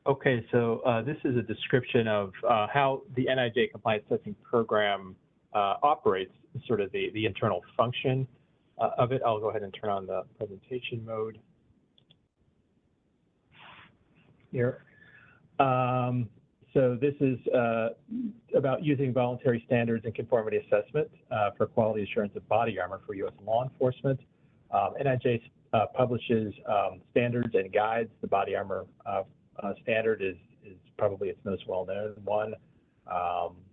Okay, so this is a description of how the NIJ compliance testing program operates, sort of the internal function of it. I'll go ahead and turn on the presentation mode here. So this is about using voluntary standards and conformity assessment for quality assurance of body armor for U.S. law enforcement. NIJ publishes standards and guides. The body armor standard is probably its most well-known one.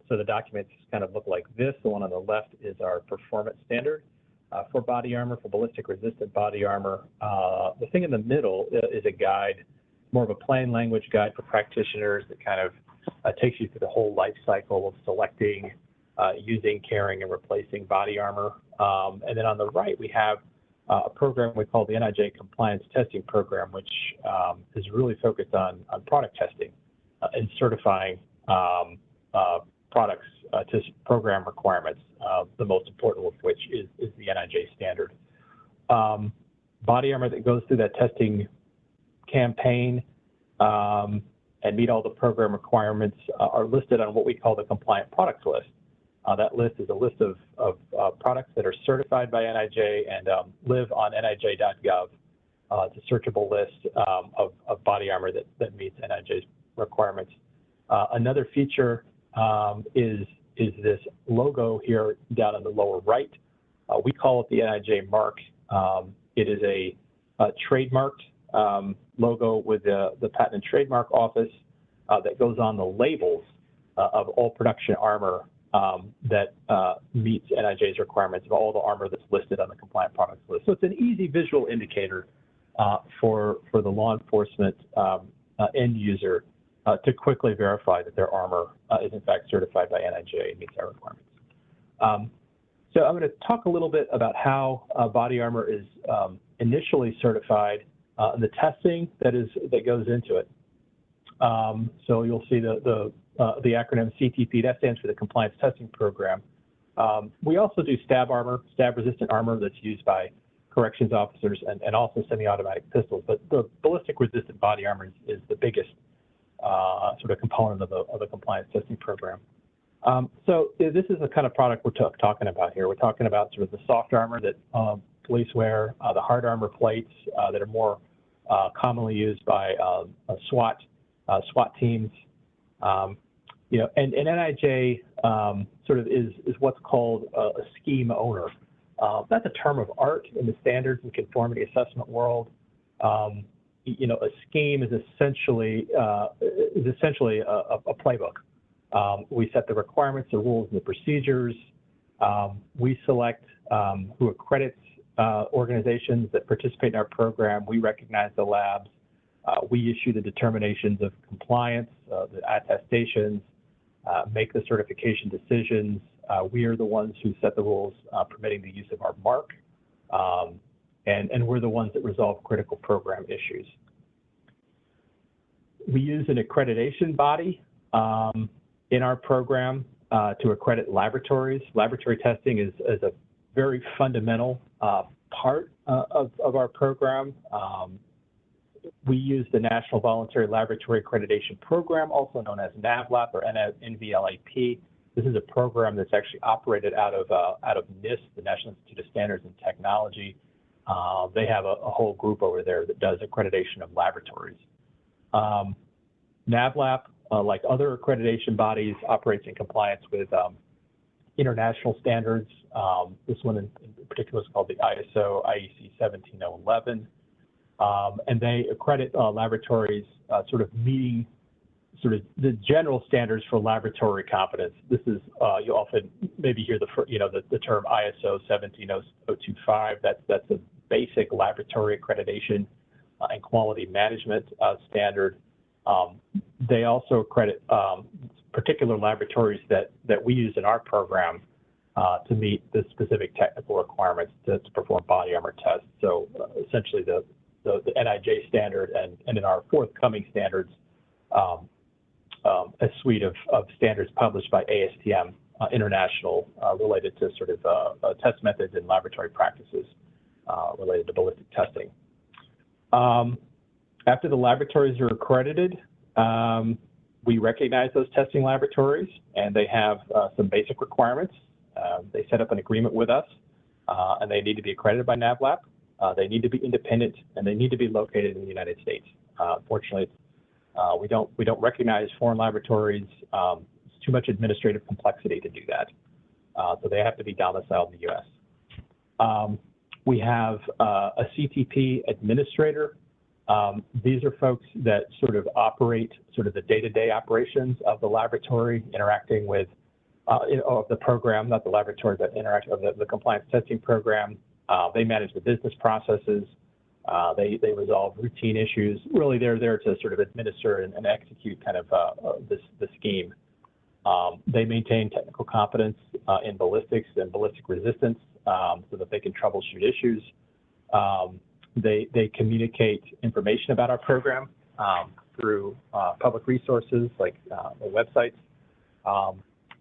So the documents kind of look like this. The one on the left is our performance standard for body armor, for ballistic resistant body armor. The thing in the middle is a guide, more of a plain language guide for practitioners that kind of takes you through the whole life cycle of selecting, using, carrying, and replacing body armor. And then on the right, we have a program we call the NIJ Compliance Testing Program, which is really focused on product testing and certifying products to program requirements, the most important of which is the NIJ standard. Body armor that goes through that testing campaign and meet all the program requirements are listed on what we call the compliant products list. That list is a list of products that are certified by NIJ and live on NIJ.gov. It's a searchable list of body armor that meets NIJ's requirements. Another feature is this logo here down in the lower right. We call it the NIJ mark. It is a trademarked logo with the Patent and Trademark Office that goes on the labels of all production armor that meets NIJ's requirements of all the armor that's listed on the compliant products list. So it's an easy visual indicator for the law enforcement end user to quickly verify that their armor is in fact certified by NIJ and meets our requirements. So I'm going to talk a little bit about how body armor is initially certified and the testing that goes into it. So you'll see the acronym CTP, that stands for the Compliance Testing Program. We also do stab resistant armor that's used by corrections officers and also semi-automatic pistols, but the ballistic resistant body armor is the biggest sort of component of the compliance testing program. So this is the kind of product we're talking about here. We're talking about sort of the soft armor that police wear, the hard armor plates that are more commonly used by SWAT teams. You know, and NIJ sort of is what's called a scheme owner. That's a term of art in the standards and conformity assessment world. You know, a scheme is essentially a playbook. We set the requirements, the rules, and the procedures. We select who accredits organizations that participate in our program. We recognize the labs. We issue the determinations of compliance, the attestations, make the certification decisions. We are the ones who set the rules permitting the use of our mark, and we're the ones that resolve critical program issues. We use an accreditation body in our program to accredit laboratories. Laboratory testing is a very fundamental part of our program. We use the National Voluntary Laboratory Accreditation Program, also known as NAVLAP or NVLAP. This is a program that's actually operated out of NIST, the National Institute of Standards and Technology. They have a whole group over there that does accreditation of laboratories. NAVLAP, like other accreditation bodies, operates in compliance with international standards. This one in particular is called the IEC 17011. And they accredit laboratories sort of meeting sort of the general standards for laboratory competence. This is, you often maybe hear the term ISO 17025. That's a basic laboratory accreditation and quality management standard. They also accredit particular laboratories that we use in our program to meet the specific technical requirements to perform body armor tests. So essentially the NIJ standard and in our forthcoming standards, a suite of standards published by ASTM International related to sort of test methods and laboratory practices related to ballistic testing. After the laboratories are accredited, We recognize those testing laboratories, and they have some basic requirements. They set up an agreement with us, and they need to be accredited by NAVLAB. They need to be independent, and they need to be located in the United States. Fortunately, we don't recognize foreign laboratories. It's too much administrative complexity to do that. So they have to be domiciled in the U.S. We have a CTP administrator. These are folks that sort of operate sort of the day-to-day operations of the laboratory, interacting with of the program, not the laboratory, but the compliance testing program. They manage the business processes. They resolve routine issues. Really, they're there to sort of administer and execute kind of the scheme. They maintain technical competence in ballistics and ballistic resistance so that they can troubleshoot issues. They communicate information about our program through public resources like the websites.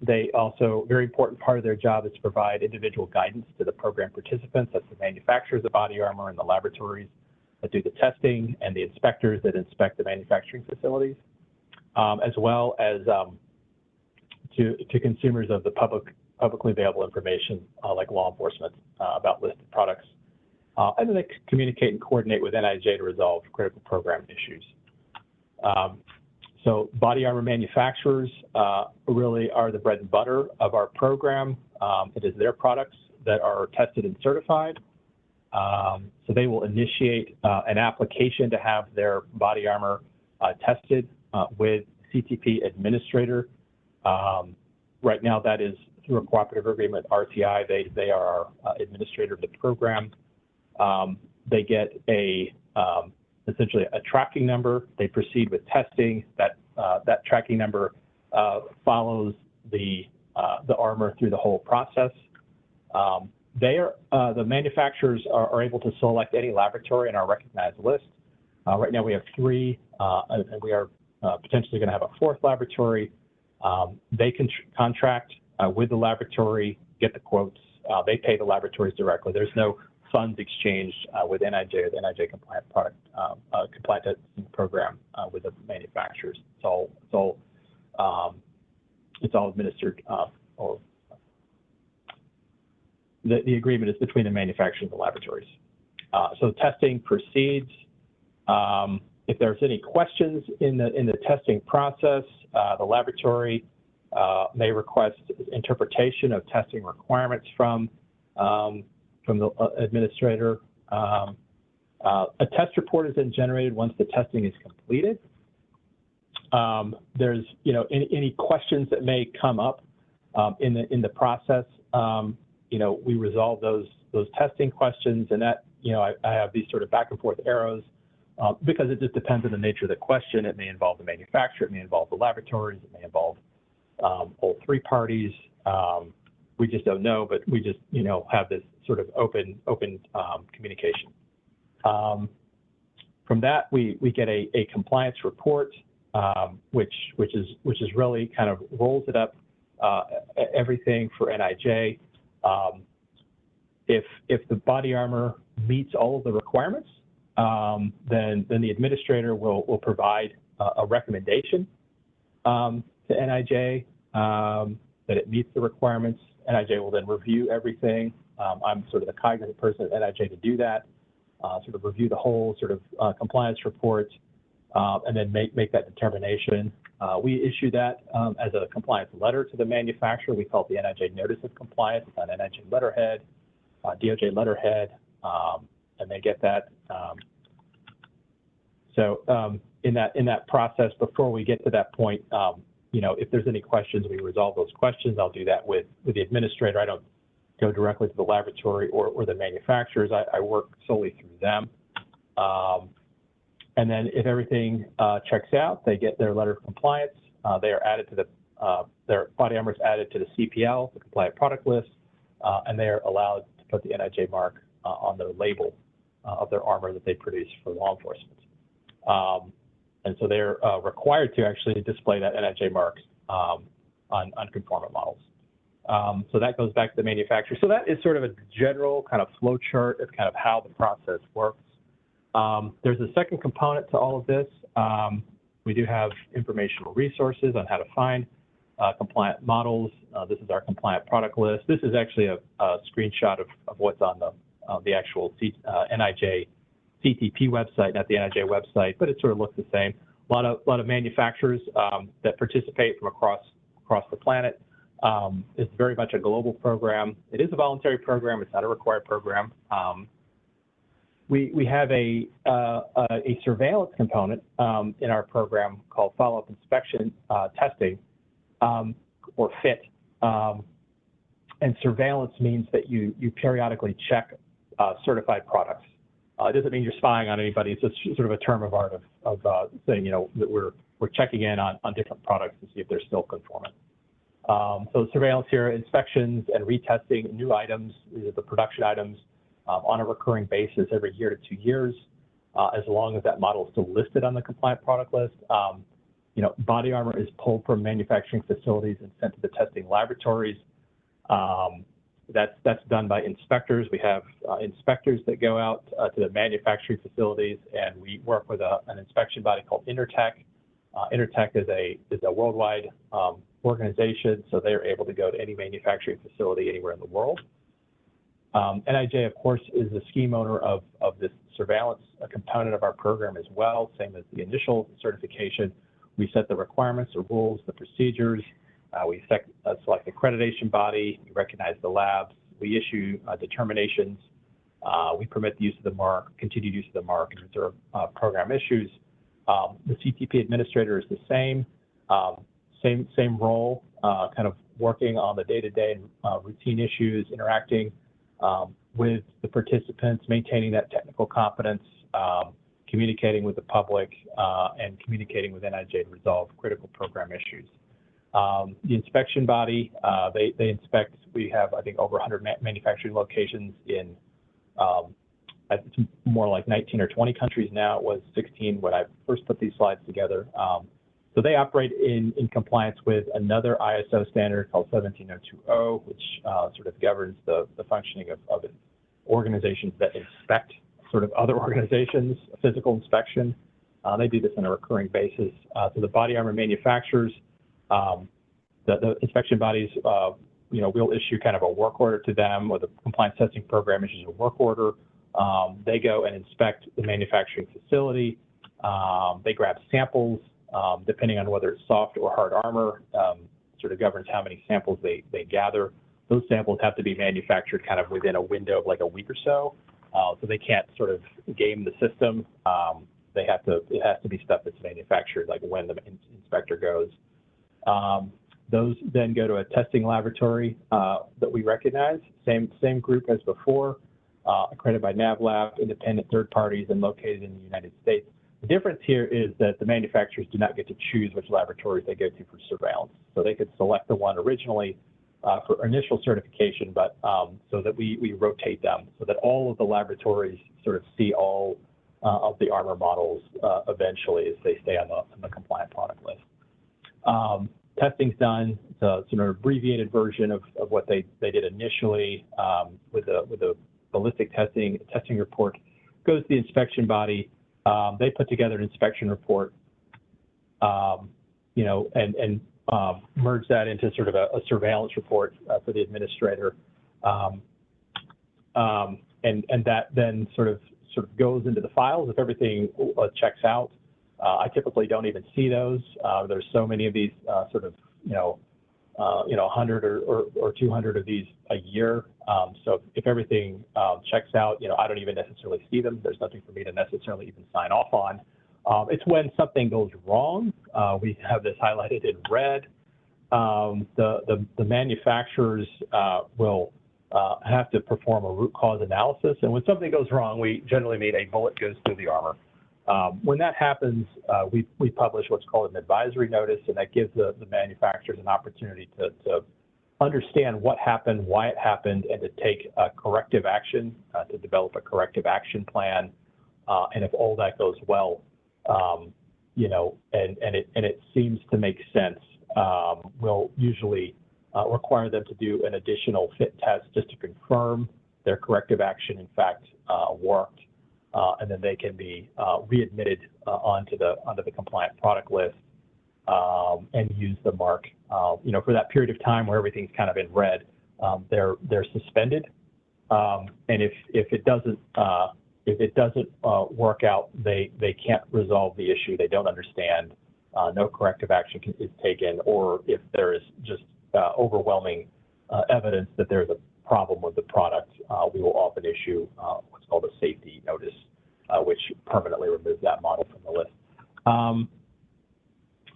They also, very important part of their job is to provide individual guidance to the program participants. That's the manufacturers of body armor and the laboratories that do the testing and the inspectors that inspect the manufacturing facilities, as well as to consumers of the publicly available information like law enforcement about listed products. And then they communicate and coordinate with NIJ to resolve critical program issues. So body armor manufacturers really are the bread and butter of our program. It is their products that are tested and certified. So they will initiate an application to have their body armor tested with CTP administrator. Right now that is through a cooperative agreement, RTI. They are our administrator of the program. They get essentially a tracking number. They proceed with testing. That tracking number follows the armor through the whole process. The manufacturers are able to select any laboratory in our recognized list. Right now we have 3, and we are potentially going to have a 4th laboratory. They can contract with the laboratory, get the quotes. They pay the laboratories directly. There's no funds exchanged with NIJ or the NIJ compliant product compliant testing program with the manufacturers. It's all administered. The agreement is between the manufacturers and the laboratories. So testing proceeds. If there's any questions in the testing process, the laboratory may request interpretation of testing requirements from the administrator. A test report is then generated once the testing is completed. There's any questions that may come up in the process. We resolve those testing questions, and that I have these sort of back and forth arrows because it just depends on the nature of the question. It may involve the manufacturer, it may involve the laboratories, it may involve all 3 parties. We just don't know, but we just have this sort of open communication. From that, we get a compliance report, which is really kind of rolls it up everything for NIJ. If the body armor meets all of the requirements, then the administrator will provide a recommendation to NIJ that it meets the requirements. NIJ will then review everything. I'm sort of the cognizant person at NIJ to do that, sort of review the whole sort of compliance report, and then make that determination. We issue that as a compliance letter to the manufacturer. We call it the NIJ Notice of Compliance. It's on NIJ letterhead, DOJ letterhead, and they get that. In that process, before we get to that point, if there's any questions, we resolve those questions. I'll do that with the administrator. I don't go directly to the laboratory or the manufacturers. I work solely through them. And then if everything checks out, they get their letter of compliance. They are added to their body armor is added to the CPL, the compliant product list, and they are allowed to put the NIJ mark on their label of their armor that they produce for law enforcement. And so they're required to actually display that NIJ mark on conformant models. So that goes back to the manufacturer. So that is sort of a general kind of flow chart of kind of how the process works. There's a second component to all of this. We do have informational resources on how to find compliant models. This is our compliant product list. This is actually a screenshot of what's on the actual NIJ CTP website, not the NIJ website, but it sort of looks the same. A lot of manufacturers that participate from across the planet. It's very much a global program. It is a voluntary program. It's not a required program. We have a surveillance component in our program called follow-up inspection testing, or FIT. And surveillance means that you periodically check certified products. It doesn't mean you're spying on anybody. It's just sort of a term of art of saying, that we're checking in on different products to see if they're still conformant. So surveillance here, inspections and retesting new items, these are the production items, on a recurring basis every year to 2 years, as long as that model is still listed on the compliant product list. Body armor is pulled from manufacturing facilities and sent to the testing laboratories. That's done by inspectors. We have inspectors that go out to the manufacturing facilities, and we work with an inspection body called Intertech. Intertech is a worldwide organization, so they are able to go to any manufacturing facility anywhere in the world. NIJ, of course, is the scheme owner of this surveillance component of our program as well, same as the initial certification. We set the requirements, the rules, the procedures. We select the accreditation body. We recognize the labs. We issue determinations. We permit the use of the mark, continued use of the mark, and reserve program issues. The CTP administrator is the same role, kind of working on the day-to-day routine issues, interacting with the participants, maintaining that technical competence, communicating with the public, and communicating with NIJ to resolve critical program issues. The inspection body, they inspect. We have, I think, over 100 manufacturing locations in, it's more like 19 or 20 countries now. It was 16 when I first put these slides together. So they operate in compliance with another ISO standard called 17020, which sort of governs the functioning of organizations that inspect sort of other organizations, physical inspection. They do this on a recurring basis. So the body armor manufacturers, the inspection bodies, we'll issue kind of a work order to them, or the compliance testing program issues a work order. They go and inspect the manufacturing facility. They grab samples, depending on whether it's soft or hard armor, sort of governs how many samples they gather. Those samples have to be manufactured kind of within a window of like a week or so. So they can't sort of game the system. It has to be stuff that's manufactured like when the inspector goes. Those then go to a testing laboratory that we recognize, same group as before, accredited by NavLab, independent third parties, and located in the United States. The difference here is that the manufacturers do not get to choose which laboratories they go to for surveillance. So they could select the one originally for initial certification, but so that we rotate them so that all of the laboratories sort of see all of the armor models eventually as they stay on the compliant product list. Testing's done. It's a sort of abbreviated version of what they did initially with a ballistic testing report. Goes to the inspection body. They put together an inspection report, and merge that into sort of a surveillance report for the administrator, and that then sort of goes into the files if everything checks out. I typically don't even see those. There's so many of these 100 or 200 of these a year. So if everything checks out, I don't even necessarily see them. There's nothing for me to necessarily even sign off on. It's when something goes wrong. We have this highlighted in red. The manufacturers will have to perform a root cause analysis. And when something goes wrong, we generally mean a bullet goes through the armor. When that happens, we publish what's called an advisory notice, and that gives the manufacturers an opportunity to understand what happened, why it happened, and to take corrective action, to develop a corrective action plan. And if all that goes well, and it seems to make sense, we'll usually require them to do an additional fit test just to confirm their corrective action, in fact, worked. and then they can be readmitted onto the compliant product list and use the mark. For that period of time where everything's kind of in red, they're suspended, and if it doesn't work out, they can't resolve the issue. They don't understand. No corrective action is taken, or if there is just overwhelming evidence that there's a problem with the product, we will often issue what's called a safety notice, which permanently removes that model from the list.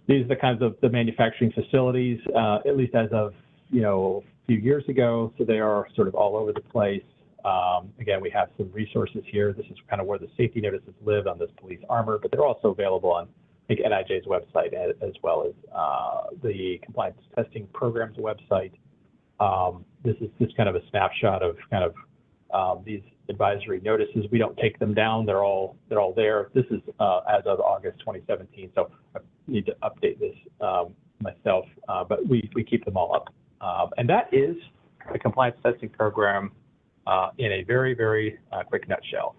These are the kinds of the manufacturing facilities, at least as of a few years ago. So they are sort of all over the place. Again, we have some resources here. This is kind of where the safety notices live on this police armor, but they're also available on, I think, NIJ's website as well as the compliance testing program's website. This is just kind of a snapshot of kind of these advisory notices. We don't take them down. They're all there. This is as of August 2017. So I need to update this myself, but we keep them all up. And that is the compliance testing program in a very, very quick nutshell.